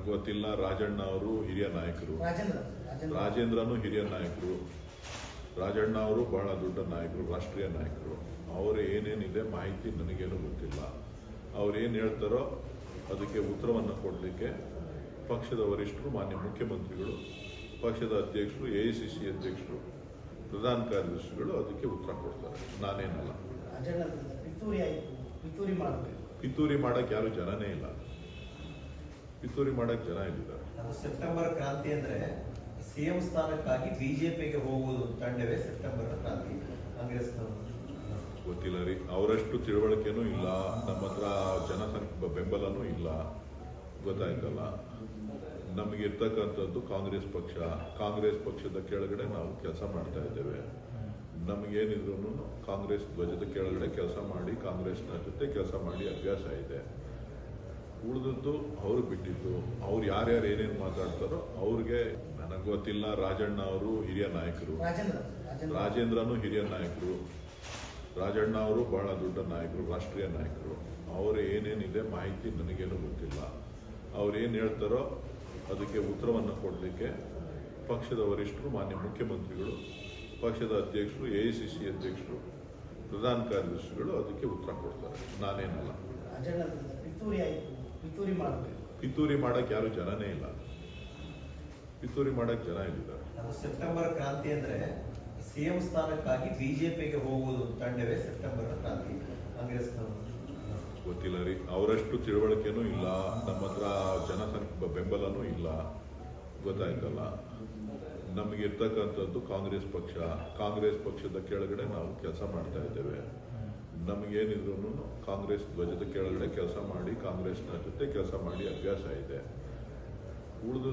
ನನಗೆ ಗೊತ್ತಿಲ್ಲ. ರಾಜಣ್ಣ ಅವರು ಹಿರಿಯ ನಾಯಕರು, ರಾಜೇಂದ್ರನು ಹಿರಿಯ ನಾಯಕರು, ರಾಜಣ್ಣ ಅವರು ಬಹಳ ದೊಡ್ಡ ನಾಯಕರು, ರಾಷ್ಟ್ರೀಯ ನಾಯಕರು. ಅವರು ಏನೇನಿದೆ ಮಾಹಿತಿ ನನಗೇನು ಗೊತ್ತಿಲ್ಲ. ಅವ್ರೇನು ಹೇಳ್ತಾರೋ ಅದಕ್ಕೆ ಉತ್ತರವನ್ನು ಕೊಡಲಿಕ್ಕೆ ಪಕ್ಷದ ವರಿಷ್ಠರು, ಮಾನ್ಯ ಮುಖ್ಯಮಂತ್ರಿಗಳು, ಪಕ್ಷದ ಅಧ್ಯಕ್ಷರು, AICC ಅಧ್ಯಕ್ಷರು, ಪ್ರಧಾನ ಕಾರ್ಯದರ್ಶಿಗಳು ಅದಕ್ಕೆ ಉತ್ತರ ಕೊಡ್ತಾರೆ. ನಾನೇನಲ್ಲ. ಪಿತೂರಿ ಮಾಡಕ್ಕೆ ಯಾರು ಜನನೇ ಇಲ್ಲ. ಪಿತೂರಿ ಮಾಡಕ್ಕೆ ಜನ ಇಲ್ಲಿದ್ದಾರೆ. ಸೆಪ್ಟೆಂಬರ್ ಕ್ರಾಂತಿ ಅಂದ್ರೆ ಸಿಎಂ ಸ್ಥಾನಕ್ಕಾಗಿ ಬಿಜೆಪಿಗೆ ಹೋಗುವುದು ತಂಡವೇ ಸೆಪ್ಟೆಂಬರ್ ಕ್ರಾಂತಿ ಕಾಂಗ್ರೆಸ್ ಗೊತ್ತಿಲ್ಲ ರೀ. ಅವರಷ್ಟು ತಿಳುವಳಿಕೆನೂ ಇಲ್ಲ, ನಮ್ಮ ಹತ್ರ ಬೆಂಬಲನೂ ಇಲ್ಲ. ಗೊತ್ತಾಯ್ತಲ್ಲ. ನಮಗಿರ್ತಕ್ಕಂಥದ್ದು ಕಾಂಗ್ರೆಸ್ ಪಕ್ಷ. ಕಾಂಗ್ರೆಸ್ ಪಕ್ಷದ ಕೆಳಗಡೆ ನಾವು ಕೆಲಸ ಮಾಡ್ತಾ ಇದ್ದೇವೆ. ನಮಗೇನಿದ್ರು ಕಾಂಗ್ರೆಸ್ ಧ್ವಜದ ಕೆಳಗಡೆ ಕೆಲಸ ಮಾಡಿ, ಕಾಂಗ್ರೆಸ್ನ ಜೊತೆ ಕೆಲಸ ಮಾಡಿ ಅಭ್ಯಾಸ ಇದೆ. ಉಳಿದದ್ದು ಅವ್ರು ಬಿಟ್ಟಿದ್ದು. ಅವ್ರು ಯಾರ್ಯಾರು ಏನೇನು ಮಾತಾಡ್ತಾರೋ ಅವ್ರಿಗೆ ನನಗೆ ಗೊತ್ತಿಲ್ಲ. ರಾಜಣ್ಣ ಅವರು ಹಿರಿಯ ನಾಯಕರು, ರಾಜೇಂದ್ರನು ಹಿರಿಯ ನಾಯಕರು, ರಾಜಣ್ಣ ಅವರು ಬಹಳ ದೊಡ್ಡ ನಾಯಕರು, ರಾಷ್ಟ್ರೀಯ ನಾಯಕರು. ಅವರು ಏನೇನಿದೆ ಮಾಹಿತಿ ನನಗೇನು ಗೊತ್ತಿಲ್ಲ. ಅವ್ರೇನು ಹೇಳ್ತಾರೋ ಅದಕ್ಕೆ ಉತ್ತರವನ್ನು ಕೊಡಲಿಕ್ಕೆ ಪಕ್ಷದ ವರಿಷ್ಠರು, ಮಾನ್ಯ ಮುಖ್ಯಮಂತ್ರಿಗಳು, ಪಕ್ಷದ ಅಧ್ಯಕ್ಷರು, AICC ಅಧ್ಯಕ್ಷರು, ಪ್ರಧಾನ ಕಾರ್ಯದರ್ಶಿಗಳು ಅದಕ್ಕೆ ಉತ್ತರ ಕೊಡ್ತಾರೆ. ನಾನೇನಲ್ಲ. ಪಿತೂರಿ ಮಾಡಕ್ಕೆ ಯಾರು ಜನನೇ ಇಲ್ಲ. ಪಿತೂರಿ ಮಾಡಕ್ಕೆ ಜನ ಇಲ್ಲಿದ್ದಾರೆ. ಸೆಪ್ಟೆಂಬರ್ ಕ್ರಾಂತಿ ಅಂದ್ರೆ ಸಿಎಂ ಸ್ಥಾನಕ್ಕಾಗಿ ಬಿಜೆಪಿಗೆ ಹೋಗುವುದು ತಂಡವೇ ಸೆಪ್ಟೆಂಬರ್ ಕ್ರಾಂತಿ ಕಾಂಗ್ರೆಸ್ ಗೊತ್ತಿಲ್ಲ ರೀ. ಅವರಷ್ಟು ತಿಳುವಳಿಕೆನೂ ಇಲ್ಲ, ನಮ್ಮ ಹತ್ರ ಬೆಂಬಲನೂ ಇಲ್ಲ. ಗೊತ್ತಾಯ್ತಲ್ಲ. ನಮಗಿರ್ತಕ್ಕಂಥದ್ದು ಕಾಂಗ್ರೆಸ್ ಪಕ್ಷ. ಕಾಂಗ್ರೆಸ್ ಪಕ್ಷದ ಕೆಳಗಡೆ ನಾವು ಕೆಲಸ ಮಾಡ್ತಾ ಇದ್ದೇವೆ. ನಮಗೇನಿದ್ರು ಕಾಂಗ್ರೆಸ್ ಧ್ವಜದ ಕೆಳಗಡೆ ಕೆಲಸ ಮಾಡಿ, ಕಾಂಗ್ರೆಸ್ನ ಜೊತೆ ಕೆಲಸ ಮಾಡಿ ಅಭ್ಯಾಸ ಇದೆ. ಉಳಿದ